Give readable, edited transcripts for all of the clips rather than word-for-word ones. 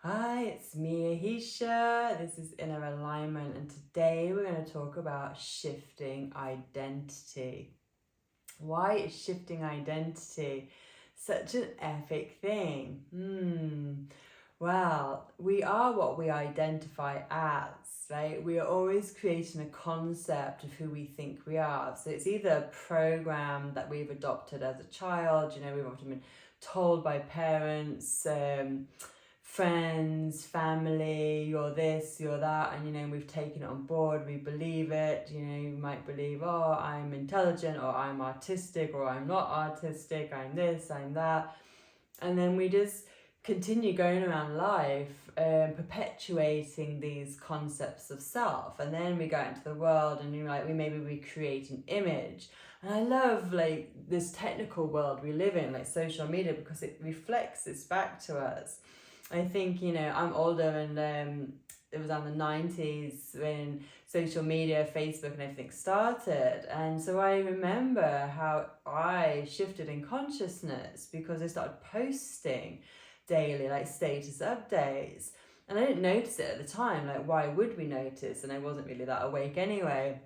Hi, it's me, Ahisha. This is Inner Alignment, and today we're going to talk about shifting identity. Why is shifting identity such an epic thing? Well, we are what we identify as, right? We are always creating a concept of who we think we are. So it's either a program that we've adopted as a child, we've often been told by parents, friends, family, you're this, you're that, and we've taken it on board, we believe it. You might believe, oh, I'm intelligent, or I'm artistic, or I'm not artistic, I'm this, I'm that. And then we just continue going around life, perpetuating these concepts of self. And then we go into the world and we create an image. And I love this technical world we live in, like social media, because it reflects this back to us. I think, I'm older, and it was on the 90s when social media, Facebook and everything started. And so I remember how I shifted in consciousness because I started posting daily, like status updates. And I didn't notice it at the time. Like, why would we notice? And I wasn't really that awake anyway.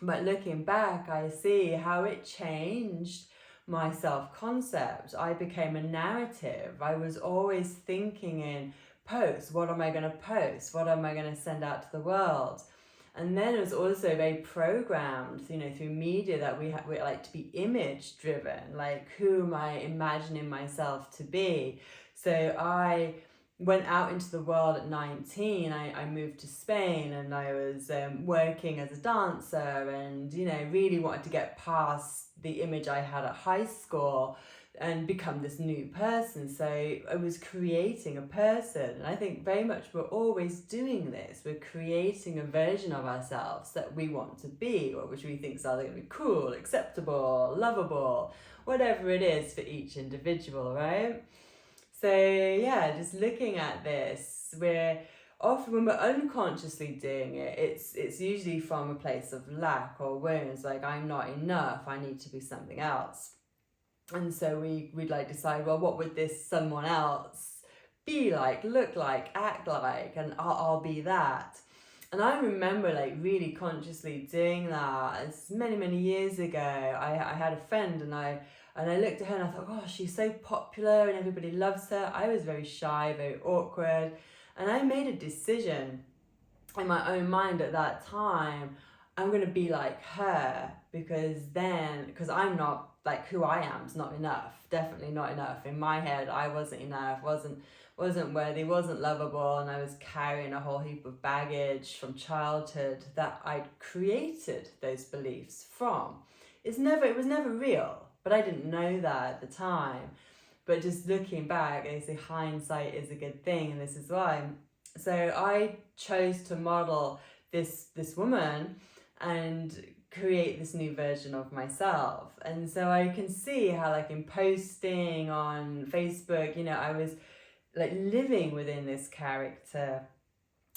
But looking back, I see how it changed my self-concept. I became a narrative. I was always thinking in posts. What am I going to post? What am I going to send out to the world? And then it was also very programmed, through media, that we like to be image driven. Like, who am I imagining myself to be? So I went out into the world at 19. I moved to Spain, and I was working as a dancer, and really wanted to get past the image I had at high school and become this new person. So I was creating a person, and I think very much we're always doing this. We're creating a version of ourselves that we want to be, or which we think is either going to be cool, acceptable, lovable, whatever it is for each individual, right? So yeah, just looking at this, we're often, when we're unconsciously doing it, it's usually from a place of lack or wounds, like I'm not enough, I need to be something else. And so we'd decide, well, what would this someone else be like, look like, act like, and I'll be that. And I remember really consciously doing that. It's many years ago. I had a friend, and I looked at her and I thought, oh, she's so popular and everybody loves her. I was very shy, very awkward. And I made a decision in my own mind at that time, I'm going to be like her, because I'm not, like, who I am is not enough. Definitely not enough. In my head, I wasn't enough, wasn't worthy, wasn't lovable, and I was carrying a whole heap of baggage from childhood that I'd created those beliefs from. It was never real, but I didn't know that at the time. But just looking back, they say hindsight is a good thing, and this is why. So I chose to model this woman and create this new version of myself. And so I can see how, in posting on Facebook, I was living within this character.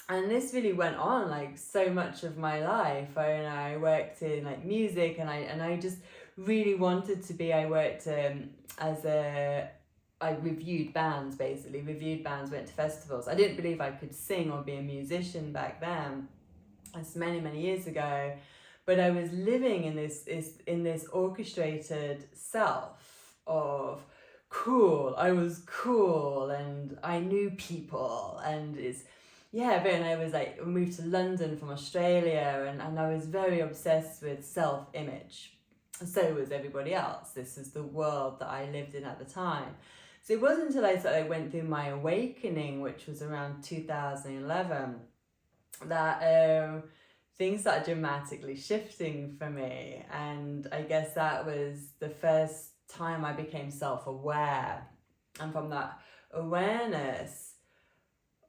And this really went on so much of my life. I worked in music, and I just really wanted to be. I worked I reviewed bands, went to festivals. I didn't believe I could sing or be a musician back then. That's many years ago. But I was living in this orchestrated self of cool. I was cool, and I knew people, and then I was I moved to London from Australia, and I was very obsessed with self-image. So was everybody else. This is the world that I lived in at the time. So it wasn't until I went through my awakening, which was around 2011, that things started dramatically shifting for me. And I guess that was the first time I became self-aware. And from that awareness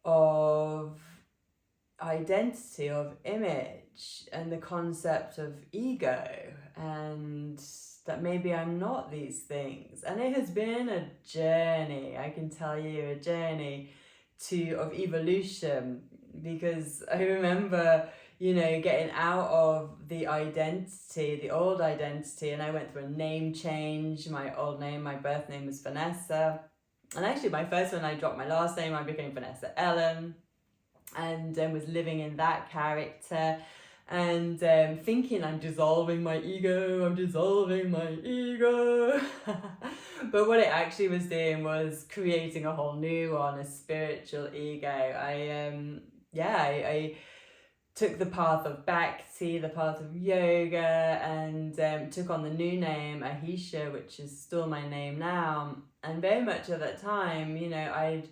of identity, of image, and the concept of ego, and that maybe I'm not these things. And it has been a journey, I can tell you, a journey of evolution, because I remember, getting out of the identity, the old identity, and I went through a name change. My old name, my birth name was Vanessa, And actually my first one, I dropped my last name, I became Vanessa Ellen, and was living in that character, and thinking I'm dissolving my ego. But what it actually was doing was creating a whole new one, a spiritual ego. I took the path of Bhakti, the path of yoga, and took on the new name Ahisha, which is still my name now. And very much at that time, I'd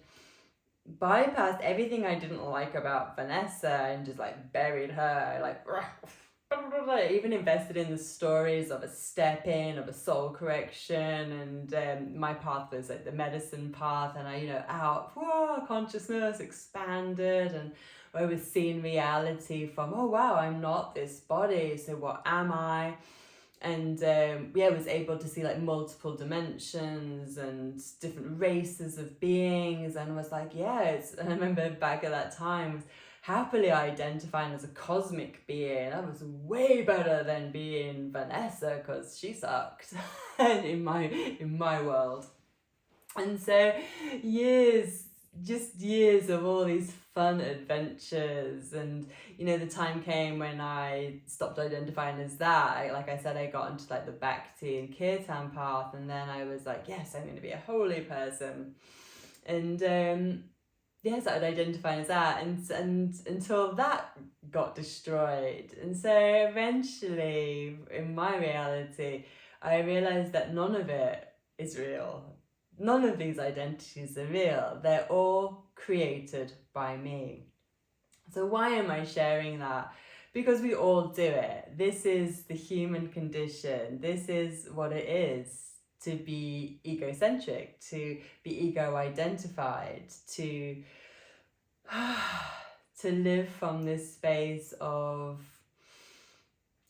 bypassed everything I didn't like about Vanessa and just like buried her, like even invested in the stories of a step in, of a soul correction, and my path was like the medicine path, and consciousness expanded, and I was seeing reality from, oh wow, I'm not this body, so what am I? And was able to see like multiple dimensions and different races of beings, and was like, and I remember back at that time was happily identifying as a cosmic being. That was way better than being Vanessa, because she sucked in my world. And so years of all these fun adventures, and the time came when I stopped identifying as that. Like I said, I got into like the Bhakti and Kirtan path, and then I was like, yes, I'm going to be a holy person, and started identifying as that, and until that got destroyed. And so eventually in my reality I realized that none of it is real. None of these identities are real. They're all created by me. So why am I sharing that? Because we all do it. This is the human condition. This is what it is to be egocentric, to be ego-identified, to live from this space of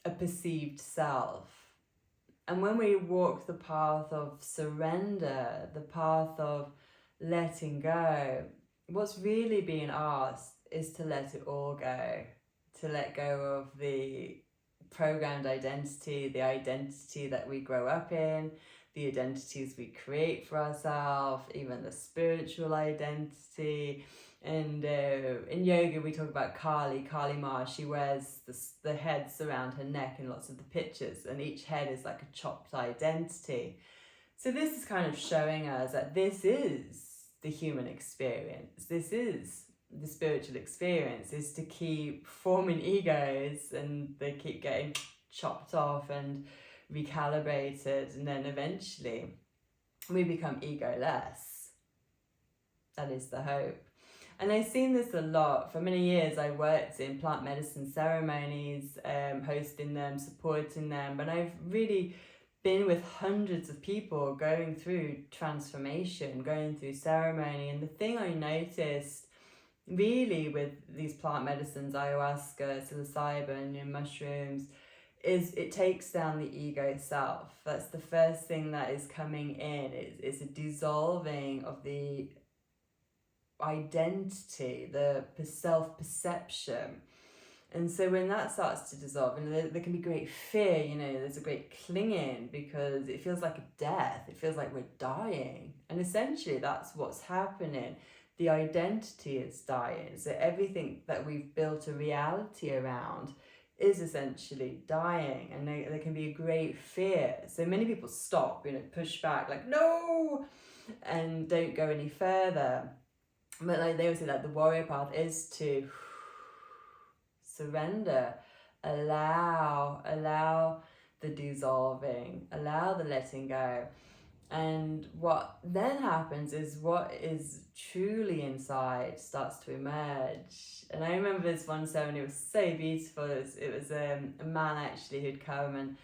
a perceived self. And when we walk the path of surrender, the path of letting go, what's really being asked is to let it all go, to let go of the programmed identity, the identity that we grow up in, the identities we create for ourselves, even the spiritual identity. And in yoga we talk about Kali Ma. She wears the heads around her neck in lots of the pictures, and each head is like a chopped identity. So this is kind of showing us that this is the human experience. This is the spiritual experience, is to keep forming egos, and they keep getting chopped off and recalibrated, and then eventually we become ego-less. That is the hope. And I've seen this a lot. For many years I worked in plant medicine ceremonies, hosting them, supporting them, but I've really been with hundreds of people going through transformation, going through ceremony. And the thing I noticed really with these plant medicines, ayahuasca, psilocybin, mushrooms, is it takes down the ego self. That's the first thing that is coming in. It's a dissolving of the identity, the self-perception. And so when that starts to dissolve, and there can be great fear, there's a great clinging, because it feels like a death. It feels like we're dying. And essentially that's what's happening. The identity is dying. So everything that we've built a reality around is essentially dying, and there can be a great fear. So many people stop, push back, like, no, and don't go any further. But like they always say, that the warrior path is to surrender, allow the dissolving, allow the letting go. And what then happens is what is truly inside starts to emerge. And I remember this one ceremony, it was so beautiful. It was a man actually who'd come, and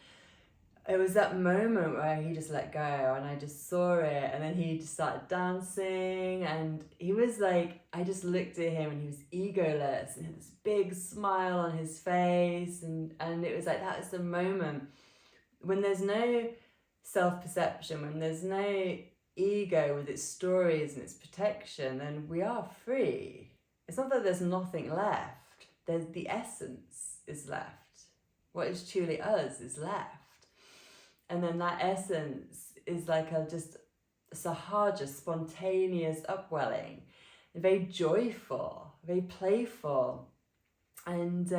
it was that moment where he just let go, and I just saw it, and then he just started dancing, and he was like, I just looked at him and he was egoless and had this big smile on his face, and it was like, that's the moment when there's no self-perception, when there's no ego with its stories and its protection, then we are free. It's not that there's nothing left, there's the essence is left. What is truly us is left. And then that essence is like just sahaja, spontaneous upwelling, very joyful, very playful. And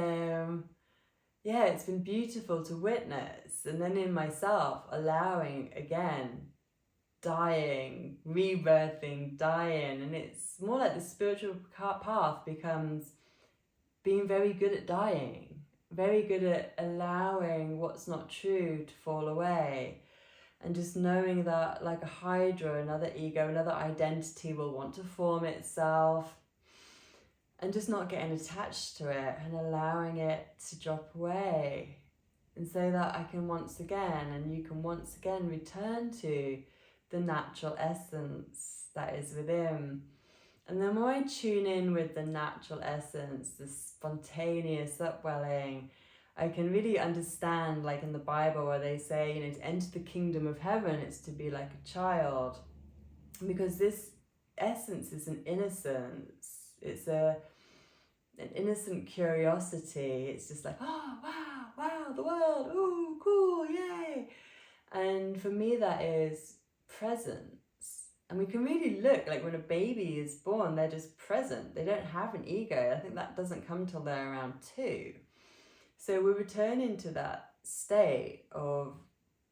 yeah, it's been beautiful to witness. And then in myself, allowing again, dying, rebirthing, dying. And it's more like the spiritual path becomes being very good at dying, very good at allowing what's not true to fall away. And just knowing that, like a hydra, another ego, another identity will want to form itself, and just not getting attached to it and allowing it to drop away. And so that I can once again, and you can once again return to the natural essence that is within. And the more I tune in with the natural essence, the spontaneous upwelling, I can really understand, like in the Bible where they say, you know, to enter the kingdom of heaven, it's to be like a child. Because this essence is an innocence. It's an innocent curiosity. It's just like, oh, wow, the world, ooh, cool, yay. And for me, that is presence. And we can really look, like when a baby is born, they're just present. They don't have an ego. I think that doesn't come till they're around 2. So we're returning to that state of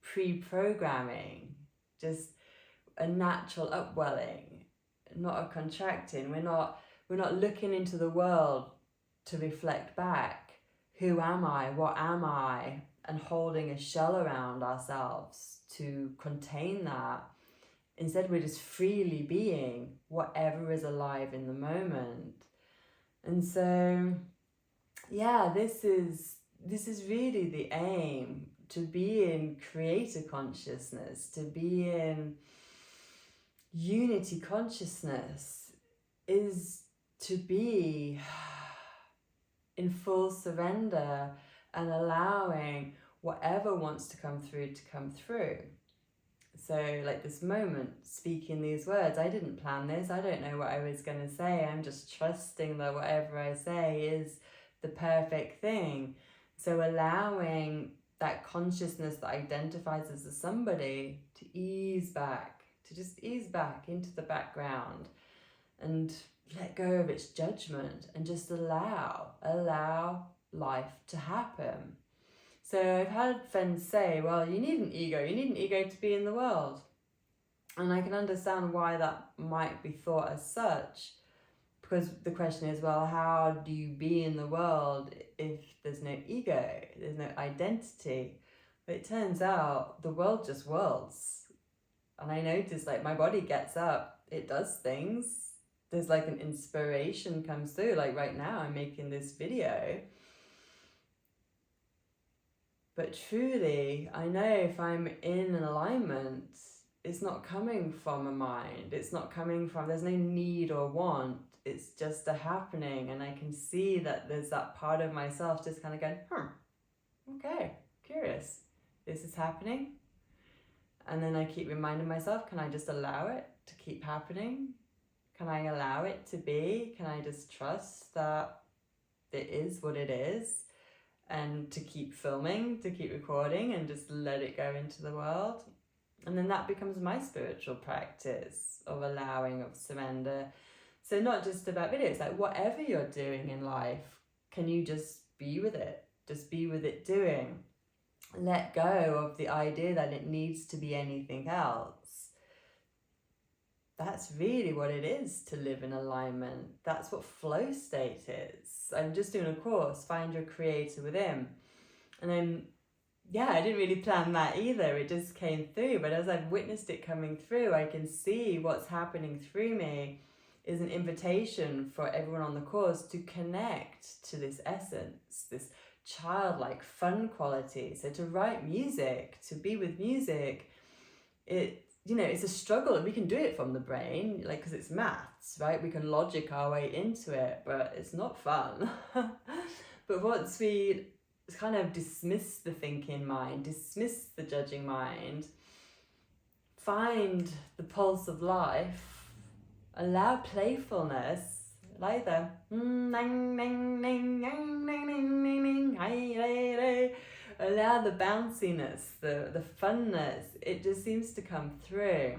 pre-programming, just a natural upwelling, not a contracting. We're not looking into the world to reflect back. Who am I? What am I? And holding a shell around ourselves to contain that. Instead, we're just freely being whatever is alive in the moment. And so, yeah, this is really the aim, to be in creator consciousness, to be in unity consciousness, is to be in full surrender and allowing whatever wants to come through. So like this moment, speaking these words, I didn't plan this. I don't know what I was going to say. I'm just trusting that whatever I say is the perfect thing. So allowing that consciousness that identifies as a somebody to ease back, to just ease back into the background and let go of its judgment and just allow life to happen. So I've had friends say, well, you need an ego to be in the world. And I can understand why that might be thought as such, because the question is, well, how do you be in the world if there's no ego, there's no identity? But it turns out the world just whirls. And I notice, like, my body gets up, it does things. There's like an inspiration comes through, like right now I'm making this video. But truly, I know if I'm in an alignment, it's not coming from a mind. It's not coming from, there's no need or want. It's just a happening. And I can see that there's that part of myself just kind of going, okay, curious. This is happening. And then I keep reminding myself, can I just allow it to keep happening? Can I allow it to be? Can I just trust that it is what it is? And to keep filming, to keep recording, and just let it go into the world. And then that becomes my spiritual practice of allowing, of surrender. So not just about videos, like whatever you're doing in life, can you just be with it? Just be with it doing. Let go of the idea that it needs to be anything else. That's really what it is to live in alignment. That's what flow state is. I'm just doing a course, Find Your Creator Within. And I didn't really plan that either. It just came through. But as I've witnessed it coming through, I can see what's happening through me is an invitation for everyone on the course to connect to this essence, this childlike fun quality. So to write music, to be with music, it's a struggle. We can do it from the brain, like, because it's maths, right? We can logic our way into it, but it's not fun. But once we kind of dismiss the thinking mind, dismiss the judging mind, find the pulse of life, allow playfulness, like the allow the bounciness, the funness, it just seems to come through.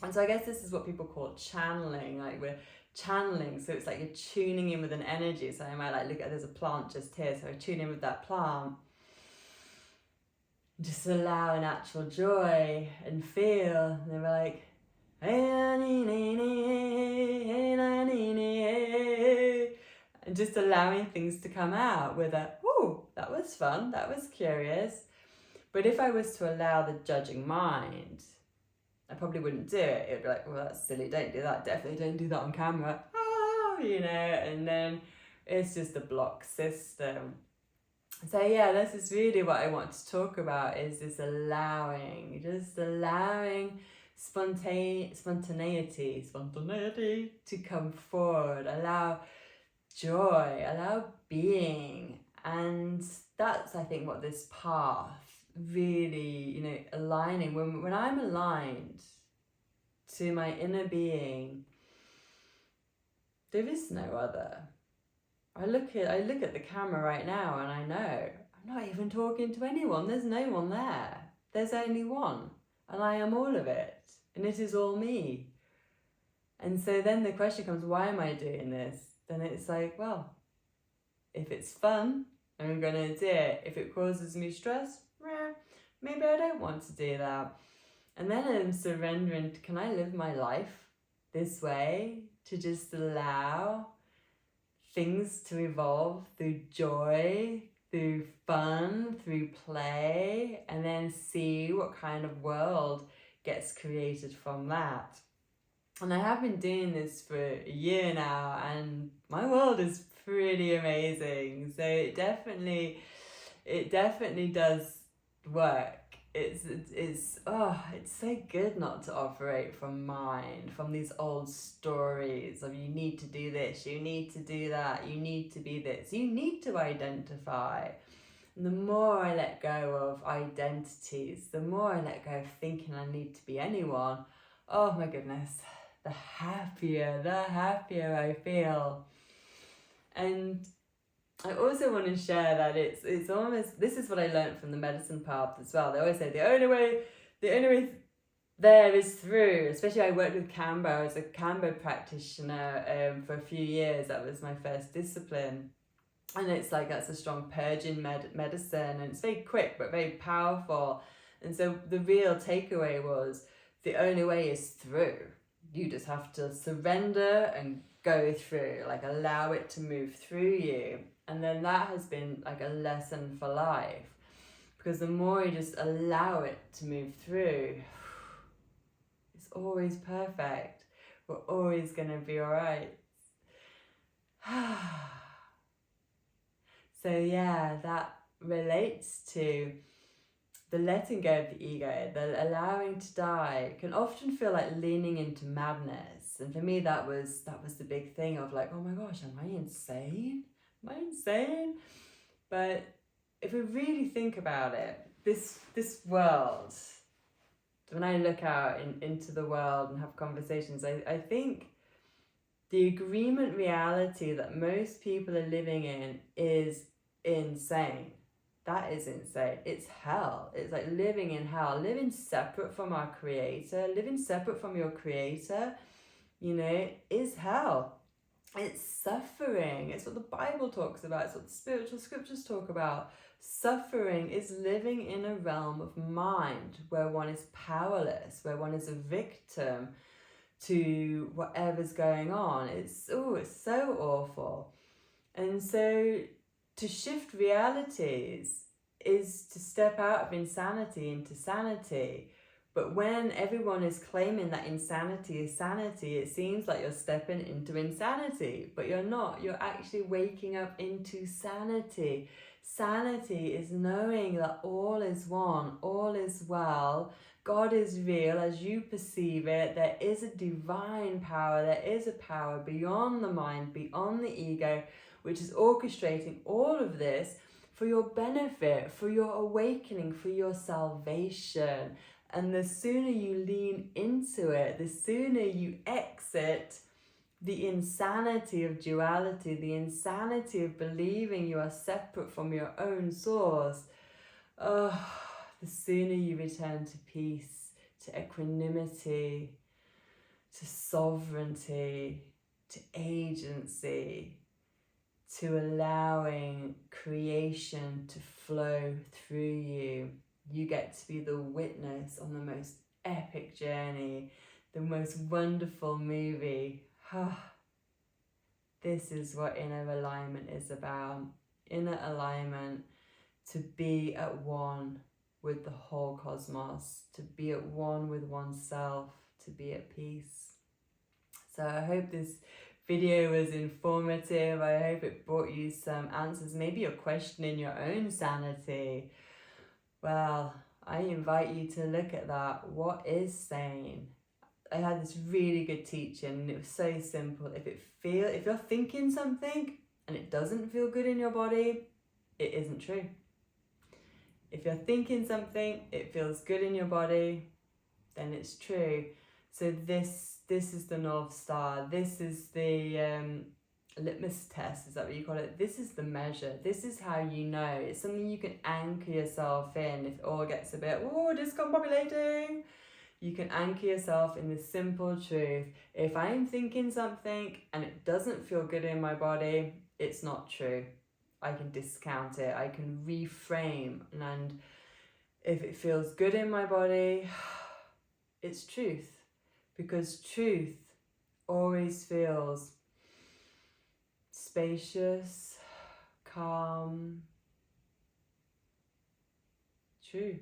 And so I guess this is what people call channeling, like we're channeling, so it's like you're tuning in with an energy. So I might like look at, there's a plant just here, so I tune in with that plant, just allow natural joy and feel, and they were like, and just allowing things to come out with a, oh, that was fun, that was curious. But if I was to allow the judging mind, I probably wouldn't do it. It would be like, well, that's silly, don't do that, definitely don't do that on camera, and then it's just a block system. So yeah, this is really what I want to talk about, is this allowing, just allowing spontaneity to come forward, allow joy, allow being. And that's, I think, what this path really, aligning, when I'm aligned to my inner being, there is no other. I look at the camera right now and I know I'm not even talking to anyone. There's no one there. There's only one. And I am all of it. And it is all me. And so then the question comes, why am I doing this? Then it's like, well, if it's fun, I'm going to do it. If it causes me stress, maybe I don't want to do that. And then I'm surrendering to, can I live my life this way? To just allow things to evolve through joy, through fun, through play, and then see what kind of world gets created from that. And I have been doing this for a year now, and my world is pretty amazing. So it definitely does work. It's so good not to operate from mind, from these old stories of you need to do this, you need to do that, you need to be this, you need to identify. And the more I let go of identities, the more I let go of thinking I need to be anyone, oh my goodness, the happier I feel. And I also want to share that it's almost, this is what I learned from the medicine path as well. They always say the only way there is through. Especially I worked with Kambo. I was a Kambo practitioner for a few years. That was my first discipline. And it's like, that's a strong purging medicine, and it's very quick but very powerful. And so the real takeaway was, the only way is through. You just have to surrender and go through, like allow it to move through you. And then that has been like a lesson for life, because the more you just allow it to move through, it's always perfect. We're always going to be all right. So yeah, that relates to the letting go of the ego, the allowing to die. Can often feel like leaning into madness. And for me, that was the big thing of like, oh my gosh, am I insane? Am I insane? But if we really think about it, this world, when I look out into the world and have conversations, I think the agreement reality that most people are living in is insane. That is insane. It's hell. It's like living in hell, living separate from our creator, living separate from your creator, is hell. It's suffering. It's what the Bible talks about. It's what the spiritual scriptures talk about. Suffering is living in a realm of mind where one is powerless, where one is a victim to whatever's going on. It's so awful. And so to shift realities is to step out of insanity into sanity. But when everyone is claiming that insanity is sanity, it seems like you're stepping into insanity, but you're not. You're actually waking up into sanity. Sanity is knowing that all is one, all is well, God is real as you perceive it. There is a divine power, there is a power beyond the mind, beyond the ego, which is orchestrating all of this for your benefit, for your awakening, for your salvation. And the sooner you lean into it, the sooner you exit the insanity of duality, the insanity of believing you are separate from your own source, the sooner you return to peace, to equanimity, to sovereignty, to agency, to allowing creation to flow through you. You get to be the witness on the most epic journey, the most wonderful movie. This is what inner alignment is about. Inner alignment, to be at one with the whole cosmos, to be at one with oneself, to be at peace. So I hope this video was informative. I hope it brought you some answers. Maybe you're questioning your own sanity. Well, I invite you to look at that. What is sane? I had this really good teaching and it was so simple. If you're thinking something and it doesn't feel good in your body, it isn't true. If you're thinking something, it feels good in your body, then it's true. So this is the North Star. This is the litmus test, is that what you call it? This is the measure. This is how you know. It's something you can anchor yourself in if it all gets a bit, discombobulating. You can anchor yourself in the simple truth. If I'm thinking something and it doesn't feel good in my body, it's not true. I can discount it. I can reframe. And if it feels good in my body, it's truth. Because truth always feels spacious, calm, true.